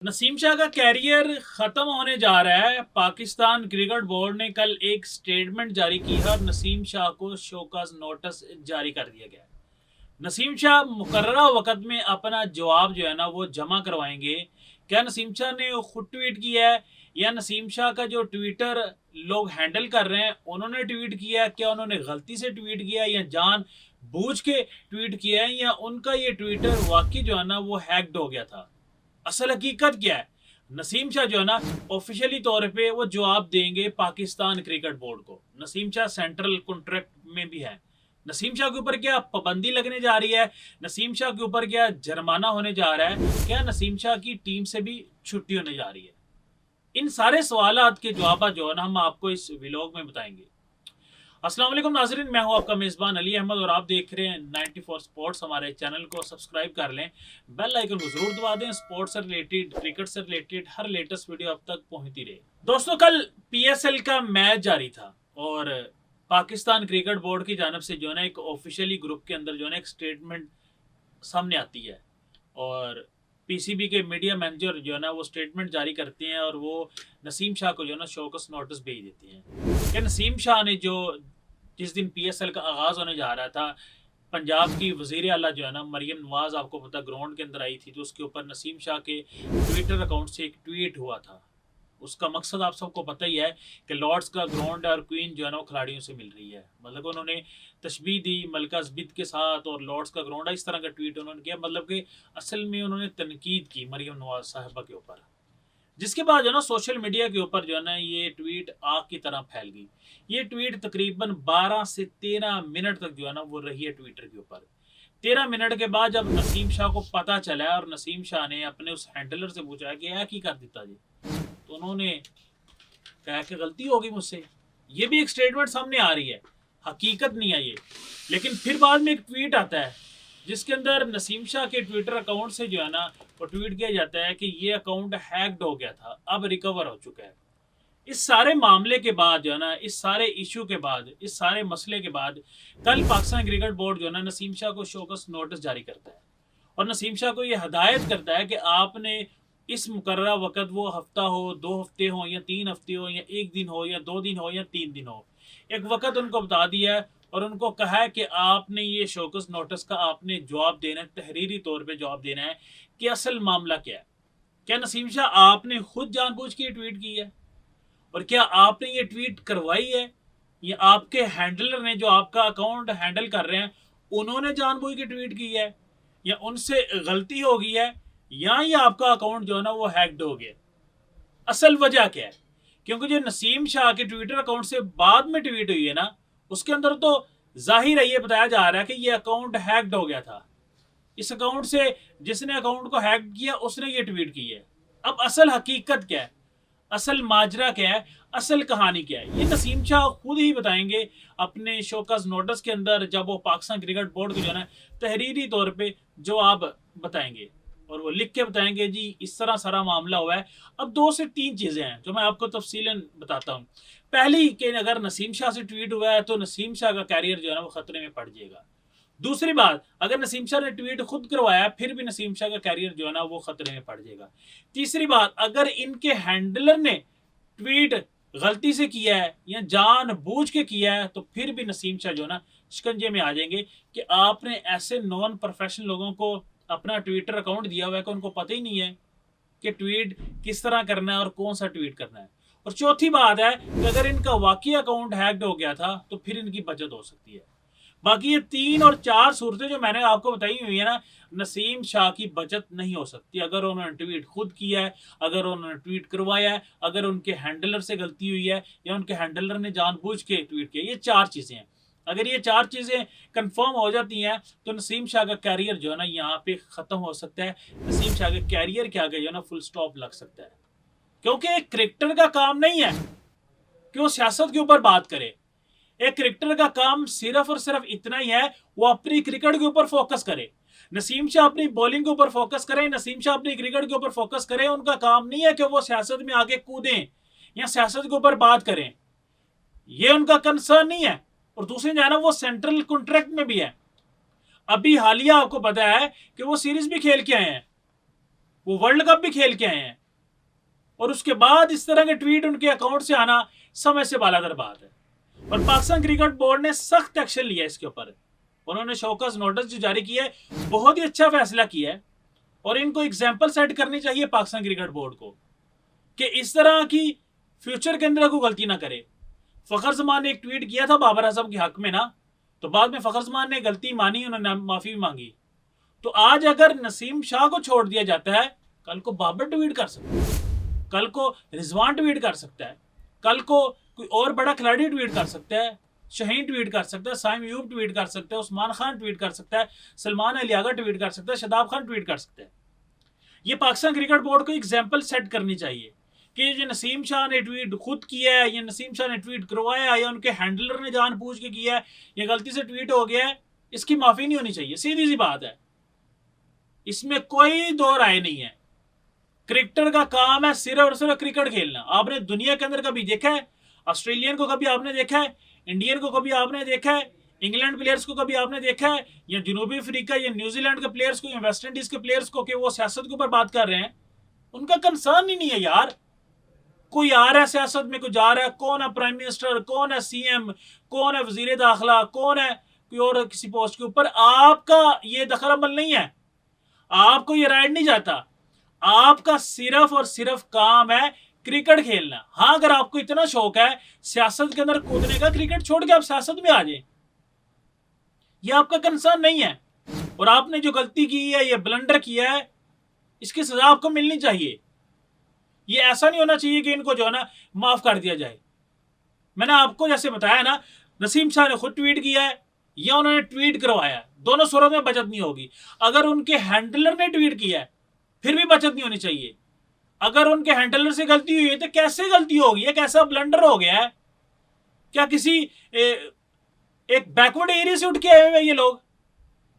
नसीम शाह का कैरियर खत्म होने जा रहा है। पाकिस्तान क्रिकेट बोर्ड ने कल एक स्टेटमेंट जारी की है और नसीम शाह को शोकॉज नोटिस जारी कर दिया गया है। नसीम शाह मुकर्ररा वक्त में अपना जवाब जो है ना वो जमा करवाएंगे। क्या नसीम शाह ने खुद ट्वीट किया है या नसीम शाह का जो ट्विटर लोग हैंडल कर रहे हैं उन्होंने ट्वीट किया है? क्या उन्होंने गलती से ट्वीट किया या जान बूझ के ट्वीट किया है या उनका ये ट्विटर वाकई जो है ना वो हैक्ड हो गया था? असल हकीकत क्या है? नसीम शाह जो है ना ऑफिशियली तौर पे वो जवाब देंगे पाकिस्तान क्रिकेट बोर्ड को। नसीम शाह सेंट्रल कॉन्ट्रैक्ट में भी है। नसीम शाह के ऊपर क्या पाबंदी लगने जा रही है? नसीम शाह के ऊपर क्या जुर्माना होने जा रहा है? क्या नसीम शाह की टीम से भी छुट्टी होने जा रही है? इन सारे सवालात के जवाब जो है ना हम आपको इस व्लॉग में बताएंगे। अस्सलाम वालेकुम नाज़रीन, मैं हूं आपका मेज़बान अली अहमद और आप देख रहे हैं 94 स्पोर्ट्स। हमारे चैनल को सब्सक्राइब कर लें, बेल आइकन को जरूर दबा दें। स्पोर्ट्स से रिलेटेड, क्रिकेट से रिलेटेड हर लेटेस्ट वीडियो अब तक पहुंचती रहे। दोस्तों, कल पीएसएल का मैच जारी था और पाकिस्तान क्रिकेट बोर्ड की जानब से जो है ना एक ऑफिशियली ग्रुप के अंदर जो है ना एक स्टेटमेंट सामने आती है और पीसीबी के मीडिया मैनेजर जो है ना वो स्टेटमेंट जारी करते हैं और वो नसीम शाह को जो है ना शोकस नोटिस भेज देते हैं कि नसीम शाह ने जो जिस दिन पीएसएल का आगाज़ होने जा रहा था, पंजाब की वज़ीर आला जो है ना मरियम नवाज़, आपको पता, ग्राउंड के अंदर आई थी तो उसके ऊपर नसीम शाह के ट्विटर अकाउंट से एक ट्वीट हुआ था। उसका मकसद आप सबको पता ही है कि लॉर्ड्स का ग्राउंड और क्वीन जो है ना वो खिलाड़ियों से मिल रही है। मतलब उन्होंने तशबीह दी मलका ज़बिद के साथ और लॉर्ड्स का ग्राउंड, इस तरह का ट्वीट उन्होंने किया। मतलब कि असल में उन्होंने तनकीद की मरियम नवाज साहिबा के ऊपर, जिसके बाद जो है ना सोशल मीडिया के ऊपर जो है ना ये ट्वीट आग की तरह फैल गई। ये ट्वीट तकरीबन 12 से 13 मिनट तक जो है ना वो रही है ट्विटर के ऊपर। 13 मिनट के बाद जब नसीम शाह को पता चला और नसीम शाह ने अपने उस हैंडलर से पूछा कि यह की कर दिता जी, तो उन्होंने कहा कि गलती होगी मुझसे। ये भी एक स्टेटमेंट सामने आ रही है, हकीकत नहीं है ये। लेकिन फिर बाद में एक ट्वीट आता है जिसके अंदर नसीम शाह के ट्विटर अकाउंट से जो है ना वो ट्वीट किया जाता है कि ये अकाउंट हैक्ड हो गया था, अब रिकवर हो चुका है। इस सारे मामले के बाद जो है ना, इस सारे इशू के बाद, इस सारे मसले के बाद कल पाकिस्तान क्रिकेट बोर्ड जो है ना नसीम शाह को शोकस नोटिस जारी करता है और नसीम शाह को ये हदायत करता है कि आपने इस मुकर्ररा वक़्त, वो हफ्ता हो, 2 हफ्ते हो या 3 हफ्ते हो या 1 दिन हो या 2 दिन हो या 3 दिन हो, एक वक़्त उनको बता दिया है और उनको कहा है कि आपने ये शोकस नोटिस का आपने जवाब देना है, तहरीरी तौर पे जवाब देना है कि असल मामला क्या है। क्या नसीम शाह आपने खुद जानबूझ के ट्वीट की है और क्या आपने ये ट्वीट करवाई है या आपके हैंडलर ने जो आपका अकाउंट हैंडल कर रहे हैं उन्होंने जानबूझ के ट्वीट की है या उनसे गलती हो गई है या ये आपका अकाउंट जो है ना वो हैक्ड हो गया? असल वजह क्या है? क्योंकि जो नसीम शाह के ट्विटर अकाउंट से बाद में ट्वीट हुई है ना उसके अंदर तो जाहिर है ये बताया जा रहा है कि ये अकाउंट हैक्ड हो गया था। इस अकाउंट से जिसने अकाउंट को हैक किया उसने ये ट्वीट की है। अब असल हकीकत क्या है, असल माजरा क्या है, असल कहानी क्या है, ये नसीम शाह खुद ही बताएंगे अपने शोकस नोटिस के अंदर जब वो पाकिस्तान क्रिकेट बोर्ड को जो है तहरीरी तौर पे जो आप बताएंगे और वो लिख के बताएंगे जी इस तरह सारा मामला हुआ है। अब 2 से 3 चीज़ें हैं जो मैं आपको तफसीलन बताता हूँ। पहली कि अगर नसीम शाह से ट्वीट हुआ है तो नसीम शाह का कैरियर जो है ना वो खतरे में पड़ जाएगा। दूसरी बात, अगर नसीम शाह ने ट्वीट खुद करवाया फिर भी नसीम शाह का कैरियर जो है ना वो खतरे में पड़ जाएगा। तीसरी बात, अगर इनके हैंडलर ने ट्वीट गलती से किया है या जानबूझ के किया है तो फिर भी नसीम शाह जो है ना शिकंजे में आ जाएंगे कि आपने ऐसे नॉन प्रोफेशनल लोगों को अपना ट्विटर अकाउंट दिया हुआ है कि उनको पता ही नहीं है कि ट्वीट किस तरह करना है और कौन सा ट्वीट करना है। और चौथी बात है कि अगर इनका वाकई अकाउंट हैक्ड हो गया था तो फिर इनकी बचत हो सकती है। बाकी ये 3 और 4 सूरतें जो मैंने आपको बताई हुई है ना, नसीम शाह की बचत नहीं हो सकती। अगर उन्होंने ट्वीट खुद किया है, अगर उन्होंने ट्वीट करवाया है, अगर उनके हैंडलर से गलती हुई है या उनके हैंडलर ने जानबूझ के ट्वीट किया, ये 4 चीज़ें हैं। अगर ये 4 चीज़ें कंफर्म हो जाती हैं तो नसीम शाह का कैरियर जो है ना यहाँ पे ख़त्म हो सकता है। नसीम शाह के कैरियर के आगे जो है ना फुल स्टॉप लग सकता है, क्योंकि एक क्रिकेटर का काम नहीं है कि वो सियासत के ऊपर बात करे। एक क्रिकेटर का काम सिर्फ और सिर्फ इतना ही है, वो अपनी क्रिकेट के ऊपर फोकस करे। नसीम शाह अपनी बॉलिंग के ऊपर फोकस करें, नसीम शाह अपनी क्रिकेट के ऊपर फोकस करें। उनका काम नहीं है कि वो सियासत में आगे कूदें या सियासत के ऊपर बात करें, ये उनका कंसर्न नहीं है। और दूसरी जो है ना वो सेंट्रल कॉन्ट्रैक्ट में भी है। अभी हालिया आपको पता है कि वो सीरीज भी खेल के आए हैं, वो वर्ल्ड कप भी खेल के आए हैं, और उसके बाद इस तरह के ट्वीट उनके अकाउंट से आना समय से बालातर बात है। और पाकिस्तान क्रिकेट बोर्ड ने सख्त एक्शन लिया इसके ऊपर। उन्होंने शोकस नोटिस जो जारी किया है, बहुत ही अच्छा फैसला किया है, और इनको एग्जाम्पल सेट करनी चाहिए पाकिस्तान क्रिकेट बोर्ड को कि इस तरह की फ्यूचर के अंदर कोई गलती ना करे। फखर जमान ने एक ट्वीट किया था बाबर आजम के हक में ना, तो बाद में फखर जमान ने गलती मानी, उन्होंने माफी भी मांगी। तो आज अगर नसीम शाह को छोड़ दिया जाता है, कल को बाबर ट्वीट कर सकता है, कल को रिजवान ट्वीट कर सकता है, कल को कोई और बड़ा खिलाड़ी ट्वीट कर सकता है, शहीन ट्वीट कर सकता है, साइम यूब ट्वीट कर सकता है, उस्मान खान ट्वीट कर सकता है, सलमान अलियागा ट्वीट कर सकता है, शदाब खान ट्वीट कर सकता है। ये पाकिस्तान क्रिकेट बोर्ड को एग्जाम्पल सेट करनी चाहिए कि ये नसीम शाह ने ट्वीट खुद किया है, या नसीम शाह ने ट्वीट करवाया है, या उनके हैंडलर ने जानबूझ के किया है, या गलती से ट्वीट हो गया है, इसकी माफी नहीं होनी चाहिए। सीधी सी बात है, इसमें कोई दो राय नहीं है। क्रिकेटर का काम है सिर्फ और सिर्फ क्रिकेट खेलना। आपने दुनिया के अंदर कभी देखा है ऑस्ट्रेलियन को, कभी आपने देखा है इंडियन को, कभी आपने देखा है इंग्लैंड प्लेयर्स को, कभी आपने देखा है या जनूबी अफ्रीका या न्यूजीलैंड के प्लेयर्स को या वेस्ट इंडीज के प्लेयर्स को कि वो सियासत के ऊपर बात कर रहे हैं? उनका कंसर्न ही नहीं है यार। कोई आ रहा है सियासत में, कोई जा रहा है, कौन है प्राइम मिनिस्टर, कौन है सीएम, कौन है वजीर दाखिला, कौन है कोई और किसी पोस्ट के ऊपर, आपका ये दखल अमल नहीं है, आपको ये राइट नहीं जाता। आपका सिर्फ और सिर्फ काम है क्रिकेट खेलना। हाँ, अगर आपको इतना शौक है सियासत के अंदर कूदने का, क्रिकेट छोड़ के आप सियासत में आ जाए, ये आपका कंसर्न नहीं है। और आपने जो गलती की है, ये ब्लंडर किया है, इसकी सजा आपको मिलनी चाहिए। ये ऐसा नहीं होना चाहिए कि इनको जो है ना माफ कर दिया जाए। मैंने आपको जैसे बताया ना, नसीम शाह ने खुद ट्वीट किया है या उन्होंने ट्वीट करवाया, दोनों सूरत में बचत नहीं होगी। अगर उनके हैंडलर ने ट्वीट किया है फिर भी बचत नहीं होनी चाहिए। अगर उनके हैंडलर से गलती हुई है तो कैसे गलती होगी, ये कैसा ब्लंडर हो गया है? क्या किसी एक बैकवर्ड एरिया से उठ के आए हुए हैं ये लोग?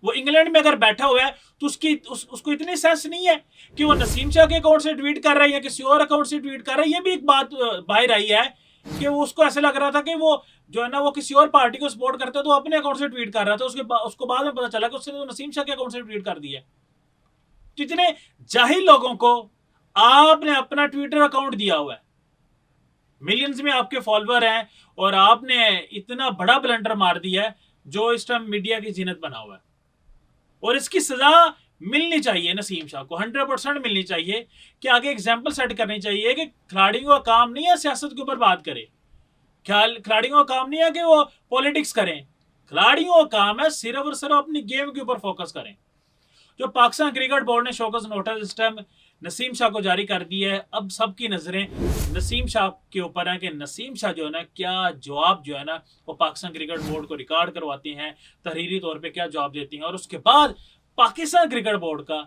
वो इंग्लैंड में अगर बैठा हुआ है तो उसको इतनी सेंस नहीं है कि वो नसीम शाह के अकाउंट से ट्वीट कर रहा है या किसी और अकाउंट से ट्वीट कर रहा है। ये भी एक बात बाहर आई है कि वो उसको ऐसे लग रहा था कि वो जो है ना वो किसी और पार्टी को सपोर्ट करता है तो अपने अकाउंट से ट्वीट कर रहा था। उसको बाद में पता चला कि उसने तो नसीम शाह के अकाउंट से ट्वीट कर दिया। तो इतने जाहिल लोगों को आपने अपना ट्विटर अकाउंट दिया हुआ है, मिलियंस में आपके फॉलोअर हैं, और आपने इतना बड़ा ब्लंडर मार दिया है जो इस टाइम मीडिया की जीनत बना हुआ है। और इसकी सजा मिलनी चाहिए नसीम शाह को, 100% मिलनी चाहिए कि आगे एग्जाम्पल सेट करनी चाहिए कि खिलाड़ियों का काम नहीं है सियासत के ऊपर बात करें, खिलाड़ियों का काम नहीं है कि वो पॉलिटिक्स करें। खिलाड़ियों का काम है सिर्फ और सिर्फ अपनी गेम के ऊपर फोकस करें। जो पाकिस्तान क्रिकेट बोर्ड ने शोकस नोटिस इस टाइम नसीम शाह को जारी कर दी है, अब सबकी नजरें नसीम शाह के ऊपर है कि नसीम शाह जो है ना क्या जवाब जो है ना वो पाकिस्तान क्रिकेट बोर्ड को रिकॉर्ड करवाते हैं, तहरीरी तौर पे क्या जवाब देती हैं, और उसके बाद पाकिस्तान क्रिकेट बोर्ड का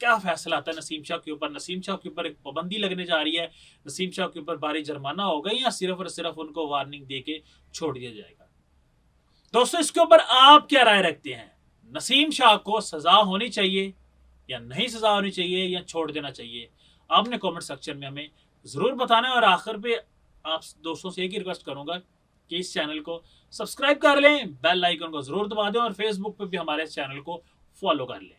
क्या फैसला आता है नसीम शाह के ऊपर। नसीम शाह के ऊपर एक पाबंदी लगने जा रही है, नसीम शाह के ऊपर भारी जुर्माना होगा, या सिर्फ और सिर्फ उनको वार्निंग दे के छोड़ दिया जाएगा? दोस्तों, इसके ऊपर आप क्या राय रखते हैं? नसीम शाह को सजा होनी चाहिए या नहीं सजा होनी चाहिए, या छोड़ देना चाहिए? आपने कमेंट सेक्शन में हमें जरूर बताना है। और आखिर पे आप दोस्तों से एक ही रिक्वेस्ट करूंगा कि इस चैनल को सब्सक्राइब कर लें, बेल आइकन को जरूर दबा दें, और फेसबुक पे भी हमारे इस चैनल को फॉलो कर लें।